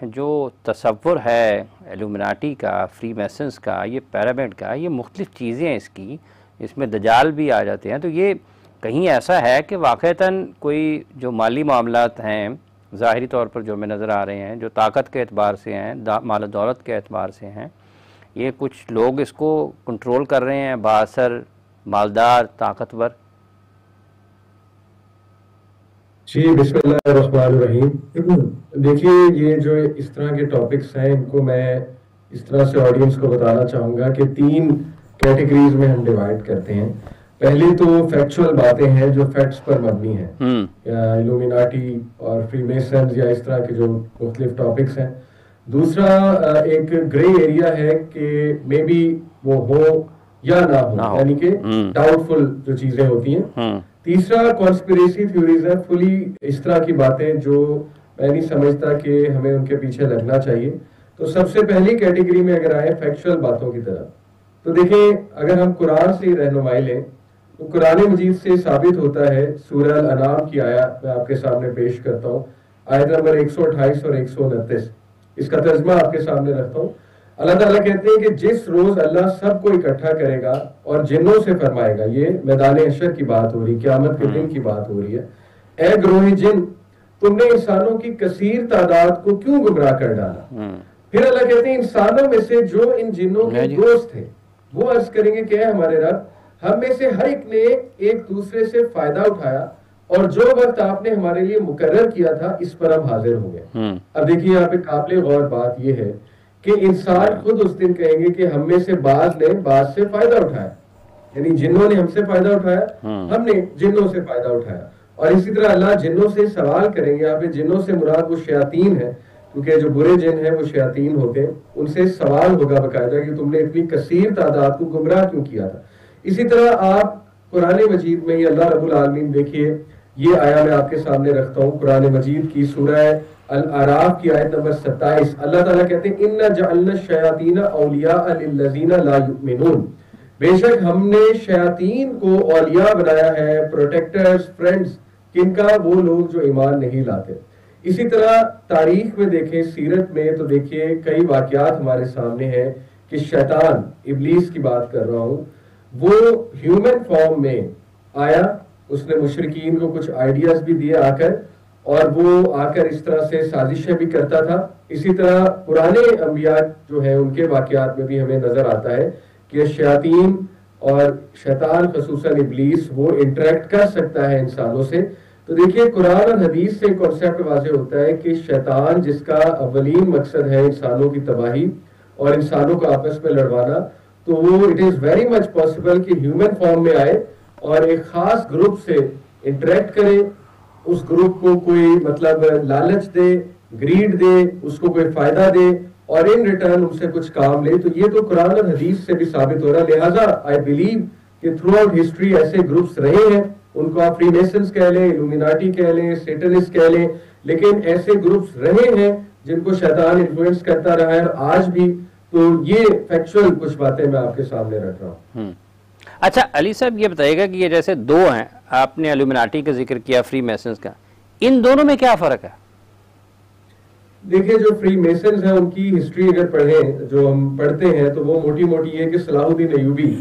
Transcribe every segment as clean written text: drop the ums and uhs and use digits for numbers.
جو تصور ہے ایلومناٹی کا، فری میسنز کا، یہ پیرامڈ کا، یہ مختلف چیزیں ہیں اس میں دجال بھی آ جاتے ہیں، تو یہ کہیں ایسا ہے کہ واقعتاً کوئی جو مالی معاملات ہیں ظاہری طور پر جو ہمیں نظر آ رہے ہیں، جو طاقت کے اعتبار سے ہیں، مال و دولت کے اعتبار سے ہیں، یہ کچھ لوگ اس کو کنٹرول کر رہے ہیں، بااثر، مالدار، طاقتور؟ جی بسم اللہ الرحمن الرحیم. دیکھیے یہ جو اس طرح کے ٹاپکس ہیں ان کو میں اس طرح سے آڈینس کو بتانا چاہوں گا کہ 3 کیٹیگریز میں ہم ڈیوائڈ کرتے ہیں. پہلی تو فیکچول باتیں ہیں جو فیکٹس پر مبنی ہیں، ایلومیناٹی اور فری میسنز یا اس طرح کے جو مختلف ٹاپکس ہیں. دوسرا ایک گرے ایریا ہے کہ مے بی وہ ہو یا نہ ہو، یعنی کہ ڈاؤٹ فل جو چیزیں ہوتی ہیں. تیسرا کانسپریسی تھیوریز ہے، فلی اس طرح کی باتیں جو میں نہیں سمجھتا کہ ہمیں ان کے پیچھے لگنا چاہیے. تو سب سے پہلی کیٹیگری میں اگر آئے فیکچول باتوں کی طرف، تو دیکھیں اگر ہم قرآن سے رہنمائی لیں تو قرآن مجید سے ثابت ہوتا ہے. سورہ الانعام کی آیت میں آپ کے سامنے پیش کرتا ہوں، آیت نمبر 128 اور 129. اس کا ترجمہ آپ کے سامنے رکھتا ہوں. اللہ تعالیٰ کہتے ہیں کہ جس روز اللہ سب کو اکٹھا کرے گا اور جنوں سے فرمائے گا، یہ میدان حشر کی بات ہو رہی، قیامت کے دن کی بات ہو رہی ہے، اے گروہ جن، تم نے انسانوں کی کثیر تعداد کو کیوں گمراہ کر ڈالا. پھر اللہ کہتے ہیں انسانوں میں سے جو ان جنوں کے دوست تھے وہ عرض کریں گے کہ اے ہمارے رب، ہم میں سے ہر ایک نے ایک دوسرے سے فائدہ اٹھایا اور جو وقت آپ نے ہمارے لیے مقرر کیا تھا اس پر ہم حاضر ہو گئے. اب دیکھیے یہاں پہ قابل غور بات یہ ہے کہ انسان خود اس دن کہیں گے کہ ہم میں سے بعض نے بعض سے فائدہ اٹھایا، یعنی جنوں نے ہم سے فائدہ اٹھایا، ہم نے جنوں سے فائدہ اٹھایا. اور اسی طرح اللہ جنوں سے سوال کریں گے. یہاں پہ جنوں سے مراد وہ شیاطین ہیں، کیونکہ جو برے جن ہیں وہ شیاطین ہوتے ہیں. ان سے سوال ہوگا باقاعدہ کہ تم نے اتنی کثیر تعداد کو گمراہ کیوں کیا تھا. اسی طرح آپ قرآن مجید میں یہ اللہ رب العالمین، دیکھیے یہ آیا میں آپ کے سامنے رکھتا ہوں قرآن مجید کی سورہ الاعراف کی آیت نمبر 27. اللہ تعالیٰ کہتے ہیں اِنَّا جَعَلْنَا الشَّيَاطِينَ أَوْلِيَاءَ لِلَّذِينَ لَا يُؤْمِنُونَ، بے شک ہم نے شیاطین کو اولیاء بنایا ہے، پروٹیکٹرز، فرینڈز، کن کا؟ وہ لوگ جو ایمان نہیں لاتے. اسی طرح تاریخ میں دیکھیں، سیرت میں تو دیکھیے کئی واقعات ہمارے سامنے ہیں کہ شیطان، ابلیس کی بات کر رہا ہوں، وہ ہیومن فارم میں آیا. اس نے مشرکین کو کچھ آئیڈیاز بھی دیے آ کر، اور وہ آ کر اس طرح سے سازشیں بھی کرتا تھا. اسی طرح پرانے انبیاء جو ہیں ان کے واقعات میں بھی ہمیں نظر آتا ہے کہ شیاطین اور شیطان خصوصاً ابلیس وہ انٹریکٹ کر سکتا ہے انسانوں سے. تو دیکھیے قرآن اور حدیث سے کانسیپٹ واضح ہوتا ہے کہ شیطان جس کا اولین مقصد ہے انسانوں کی تباہی اور انسانوں کو آپس میں لڑوانا، تو وہ it is very much possible کہ ہیومن فارم میں آئے اور ایک خاص گروپ سے انٹریکٹ کرے، اس گروپ کو کوئی مطلب لالچ دے، گریڈ دے، اس کو کوئی فائدہ دے اور ان ریٹرن ان سے کچھ کام لے. تو یہ تو قرآن اور حدیث سے بھی ثابت ہو رہا ہے. لہٰذا آئی بلیو کہ تھرو آؤٹ ہسٹری ایسے گروپس رہے ہیں، ان کو آپ فری میسنز کہہ لیں، ایلومیناٹی کہہ لیں، سیٹنسٹ کہہ لیں، لیکن ایسے گروپس رہے ہیں جن کو شیطان انفلوئنس کرتا رہا ہے اور آج بھی. تو یہ فیکچول کچھ باتیں میں آپ کے سامنے رکھ رہا ہوں. اچھا علی صاحب یہ بتائیے گا کہ یہ جیسے دو ہیں، آپ نے ایلومیناٹی کا ذکر کیا، فری میسنز کا، ان دونوں میں کیا فرق ہے؟ دیکھیں جو فری میسنز ہیں ان کی ہسٹری اگر پڑھیں، جو ہم پڑھتے ہیں، تو وہ موٹی موٹی ہے کہ صلاح الدین ایوبی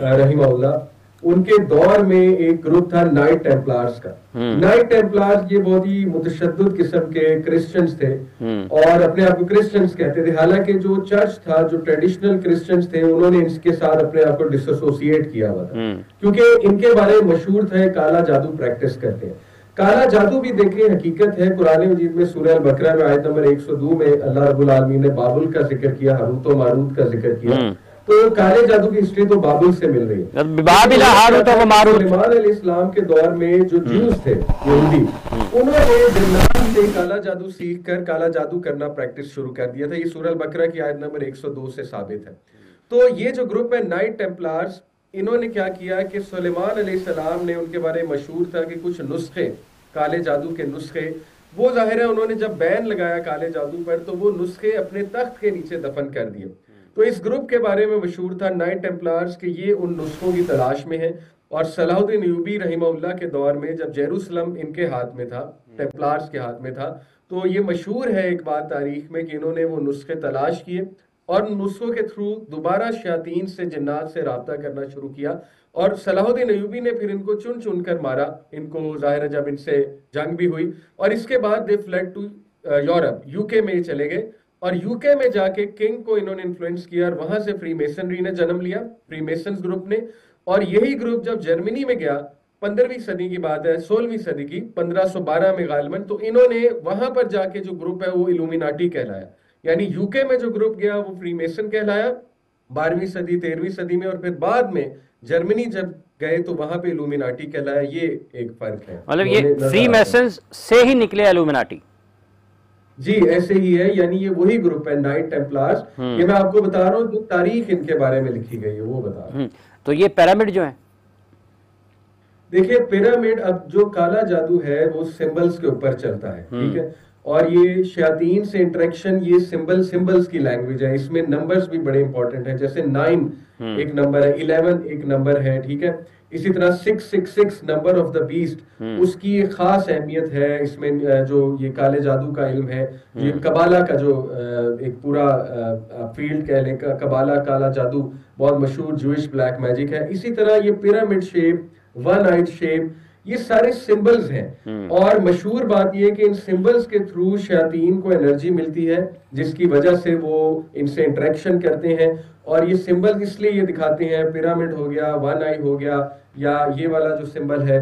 رحمہ اللہ، ان کے دور میں ایک گروپ تھا نائٹ ٹیمپلارز کا. نائٹ ٹیمپلارز یہ بہت ہی متشدد قسم کے کرسچنز تھے اور اپنے آپ کو کرسچنز کہتے تھے. حالانکہ جو چرچ تھا، جو ٹریڈیشنل کرسچنز تھے، انہوں نے اس کے ساتھ اپنے آپ کو ڈس ایسوسیٹ کیا ہوا تھا، کیونکہ ان کے بارے میں مشہور تھا کالا جادو پریکٹس کرتے ہیں. کالا جادو بھی دیکھیں حقیقت ہے. قرآن مجید میں سورہ البقرہ میں آیت نمبر 102 میں اللہ رب العالمین نے بابل کا ذکر کیا، ہاروت و ماروت کا ذکر کیا. تو کالے جادو کی ہسٹری تو بابل سے مل رہی ہے. سلیمان علیہ السلام کے دور میں جو جیوز تھے یہودی، انہوں نے جنات سے کالا جادو سیکھ کر کالا جادو کرنا پریکٹس شروع کر دیا تھا. یہ سورہ البقرہ کی آیت نمبر 102 سے ثابت ہے. تو یہ جو گروپ ہے نائٹ ٹیمپلارز، انہوں نے کیا کیا کہ سلیمان علیہ السلام نے، ان کے بارے میں مشہور تھا کہ کچھ نسخے، کالے جادو کے نسخے، وہ ظاہر ہے انہوں نے جب بین لگایا کالے جادو پر تو وہ نسخے اپنے تخت کے نیچے دفن کر دیے. تو اس گروپ کے بارے میں مشہور تھا نائٹ ٹیمپلارز کہ یہ ان نسخوں کی تلاش میں ہے، اور صلاح الدین ایوبی رحمہ اللہ کے دور میں جب جیروسلم ان کے ہاتھ میں تھا، ٹیمپلارز کے ہاتھ میں تھا، تو یہ مشہور ہے ایک بات تاریخ میں کہ انہوں نے وہ نسخے تلاش کیے اور نسخوں کے تھرو دوبارہ شیاطین سے، جنات سے رابطہ کرنا شروع کیا، اور صلاح الدین ایوبی نے پھر ان کو چن چن کر مارا، ان کو ظاہر ہے جب ان سے جنگ بھی ہوئی، اور اس کے بعد دے فلیڈ ٹو یورپ، یو کے میں چلے گئے، اور یو کے میں جا کے کنگ کو انہوں نے انفلوئنس کیا، اور وہاں سے فری میسنری نے جنم لیا، فری میسنز گروپ نے، اور یہی گروپ جب جرمنی میں گیا 15ویں صدی کی بات ہے، 16ویں صدی کی 1512 میں غالباً، تو انہوں نے وہاں پر جا کے جو گروپ ہے وہ الومیناٹی کہلایا، یعنی یو کے میں جو گروپ گیا وہ فری میسن کہلایا 12ویں صدی 13ویں صدی میں، اور پھر بعد میں جرمنی جب گئے تو وہاں پہ الومیناٹی کہلایا۔ یہ ایک فرق ہے، مطلب یہ فری میسنز سے ہی نکلے الومیناٹی؟ جی ایسے ہی ہے، یعنی یہ وہی گروپ ہے نائٹ ٹیمپلارز، یہ میں آپ کو بتا رہا ہوں جو تاریخ ان کے بارے میں لکھی گئی ہے وہ بتا رہا ہوں۔ تو یہ پیرامڈ جو ہیں، دیکھیے پیرامڈ اب جو کالا جادو ہے وہ سمبلز کے اوپر چلتا ہے، ٹھیک ہے، اور یہ شیاطین سے انٹریکشن، یہ سمبلز کی لینگویج ہے، اس میں نمبرز بھی بڑے امپورٹنٹ ہیں، جیسے 9 ایک نمبر ہے، 11 ایک نمبر ہے، ٹھیک ہے، اسی طرح 666 نمبر آف دا بیسٹ، اس کی ایک خاص اہمیت ہے اس میں، جو یہ کالے جادو کا علم ہے، یہ قبالہ کا جو ایک پورا فیلڈ کہہ لیں، قبالہ کالا جادو بہت مشہور جوئش بلیک میجک ہے۔ اسی طرح یہ پیرامڈ شیپ، ون آئٹ شیپ، یہ سارے سمبلز ہیں، اور مشہور بات یہ کہ ان سمبلز کے تھرو شیاطین کو انرجی ملتی ہے جس کی وجہ سے وہ ان سے انٹریکشن کرتے ہیں، اور یہ سمبل اس لیے یہ دکھاتے ہیں، پیرامڈ ہو گیا، ون آئی ہو گیا، یا یہ والا جو سمبل ہے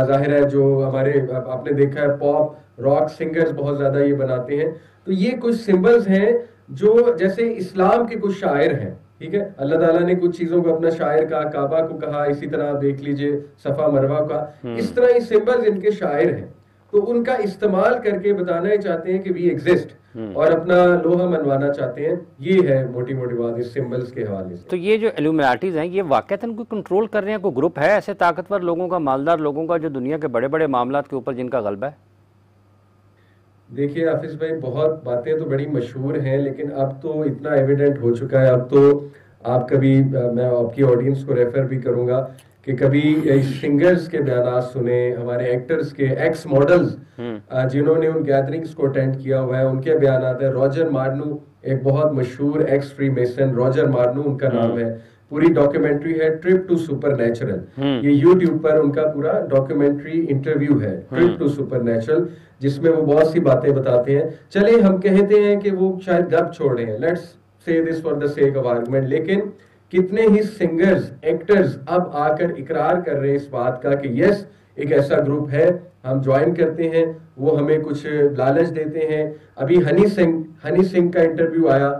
ظاہر ہے جو ہمارے آپ نے دیکھا ہے پاپ راک سنگرز بہت زیادہ یہ بناتے ہیں، تو یہ کچھ سمبلز ہیں جو جیسے اسلام کے کچھ شاعر ہیں، ٹھیک ہے، اللہ تعالیٰ نے کچھ چیزوں کو اپنا شاعر کہا، کعبہ کو کہا، اسی طرح آپ دیکھ لیجئے صفا مروہ کا، اس طرح یہ سمبلز ان کے شاعر ہیں، تو ان کا استعمال کر کے بتانا ہی چاہتے ہیں کہ وی ایگزسٹ، اور اپنا لوہا منوانا چاہتے ہیں، یہ ہے موٹی موٹی بات اس سمبلز کے حوالے سے۔ تو یہ جو الومیناٹیز ہیں یہ واقعتاً کوئی کنٹرول کر رہے ہیں، کوئی گروپ ہے ایسے طاقتور لوگوں کا، مالدار لوگوں کا، جو دنیا کے بڑے بڑے معاملات کے اوپر جن کا غلبہ ہے؟ دیکھیے حافظ بھائی بہت باتیں تو بڑی مشہور ہیں، لیکن اب تو اتنا ایویڈنٹ ہو چکا ہے، اب تو آپ کبھی، میں آپ کی آڈینس کو ریفر بھی کروں گا کہ کبھی سنگرز کے بیانات سنیں، ہمارے ایکٹرز کے، ایکس ماڈلز جنہوں نے ان گیدرنگز کو اٹینڈ کیا ہوا ہے ان کے بیانات ہیں۔ راجر مارنو ایک بہت مشہور ایکس فری میسن، راجر مارنو ان کا نام ہے، پوری ڈاکیومنٹری ہے ٹرپ ٹو سپر نیچرل، یہ یوٹیوب پر ان کا پورا ڈاکیومنٹری انٹرویو ہے ٹرپ ٹو سپر نیچرل، جس میں وہ بہت سی باتیں بتاتے ہیں۔ چلیں ہم کہتے ہیں کہ وہ شاید گپ چھوڑ رہے ہیں، let's say this for the sake of argument، لیکن کتنے ہی سنگرز، ایکٹرز اب آ کر اقرار کر رہے ہیں اس بات کا کہ یس ایک ایسا گروپ ہے، ہم جوائن کرتے ہیں، وہ ہمیں کچھ لالچ دیتے ہیں۔ ابھی ہنی سنگھ کا انٹرویو آیا،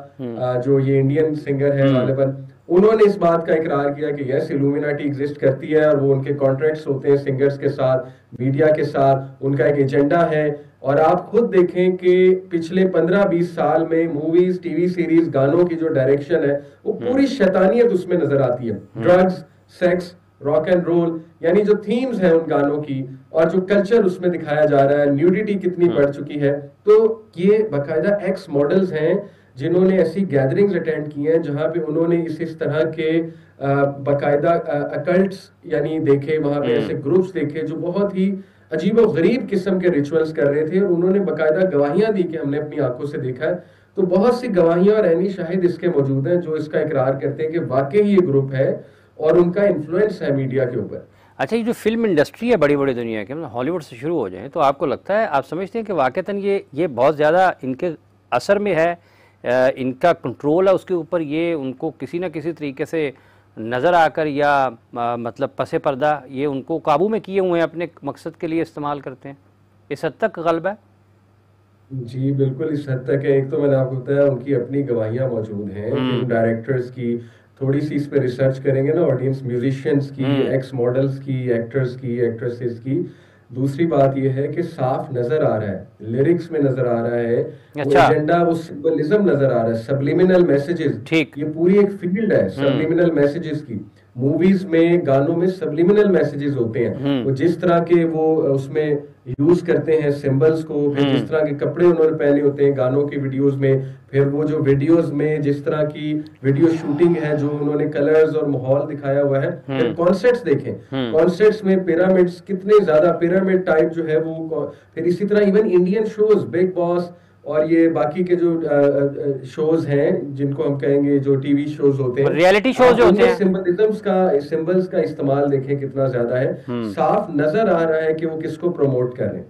جو یہ انڈین سنگر ہے غالباً، انہوں نے اس بات کا اقرار کیا کہ یس الومیناٹی ایگزسٹ کرتی ہے، اور وہ ان کے کانٹریکٹس ہوتے ہیں سنگرز کے ساتھ، میڈیا کے ساتھ، ان کا ایک ایجنڈا ہے، اور آپ خود دیکھیں کہ پچھلے 15-20 سال میں موویز، ٹی وی سیریز، گانوں کی جو ڈائریکشن ہے وہ پوری شیطانیت اس میں نظر آتی ہے، drugs, sex, rock and roll, یعنی جو تھیمز ہیں ان گانوں کی، اور جو کلچر اس میں دکھایا جا رہا ہے، نیوڈیٹی کتنی بڑھ چکی ہے، تو یہ باقاعدہ ایکس ماڈلز ہیں جنہوں نے ایسی گیدرنگز اٹینڈ کی ہیں جہاں پہ انہوں نے اس طرح کے باقاعدہ اکلٹس یعنی دیکھے، وہاں پہ ایسے گروپس دیکھے جو بہت ہی عجیب و غریب قسم کے ریچولز کر رہے تھے، اور انہوں نے باقاعدہ گواہیاں دی کہ ہم نے اپنی آنکھوں سے دیکھا ہے، تو بہت سی گواہیاں اور عینی شاہد اس کے موجود ہیں جو اس کا اقرار کرتے ہیں کہ واقعی یہ گروپ ہے اور ان کا انفلوئنس ہے میڈیا کے اوپر۔ اچھا، یہ جو فلم انڈسٹری ہے بڑی بڑی دنیا کے، ہالی ووڈ سے شروع ہو جائیں، تو آپ کو لگتا ہے، آپ سمجھتے ہیں کہ واقعتاً یہ بہت زیادہ ان کے اثر میں ہے، ان کا کنٹرول ہے اس کے اوپر، یہ ان کو کسی نہ کسی طریقے سے نظر آ کر یا مطلب پس پردہ یہ ان کو قابو میں کیے ہوئے ہیں، اپنے مقصد کے لیے استعمال کرتے ہیں، اس حد تک غلبہ ہے؟ جی بالکل اس حد تک ہے۔ ایک تو میں نے آپ کو بتایا ان کی اپنی گواہیاں موجود ہیں، ڈائریکٹرز کی تھوڑی سی اس پہ ریسرچ کریں گے نا آڈینس، میوزیشینز کی، ایکس ماڈلز کی، ایکٹرز کی، ایکٹریسز کی۔ دوسری بات یہ ہے کہ صاف نظر آ رہا ہے، لیرکس میں نظر آ رہا ہے، وہ ایجنڈا، وہ سمبلزم نظر آ رہا ہے، سبلیمنل میسیجز، یہ پوری ایک فیلڈ ہے سبلیمنل میسیجز کی، موویز میں گانوں میں سبلیمنل میسیجز ہوتے ہیں, وہ جس طرح کے وہ اس میں یوز کرتے ہیں سمبلز کو, پھر جس طرح کے کپڑے انہوں نے پہنے ہوتے ہیں گانوں کی ویڈیوز میں, پھر وہ جو ویڈیوز میں جس طرح کی ویڈیو شوٹنگ ہے, جو انہوں نے کلرز اور ماحول دکھایا ہوا ہے. پھر کانسرٹس دیکھیں, کانسرٹس میں پیرامڈس کتنے زیادہ پیرامڈ ٹائپ جو ہے وہ, پھر اسی طرح ایون انڈین شوز بگ باس اور یہ باقی کے جو شوز ہیں جن کو ہم کہیں گے جو ٹی وی شوز ہوتے ہیں, ریئلٹی شوز جو ہوتے ہیں, سمبلز کا استعمال دیکھیں کتنا زیادہ ہے. صاف نظر آ رہا ہے کہ وہ کس کو پروموٹ کر رہے ہیں.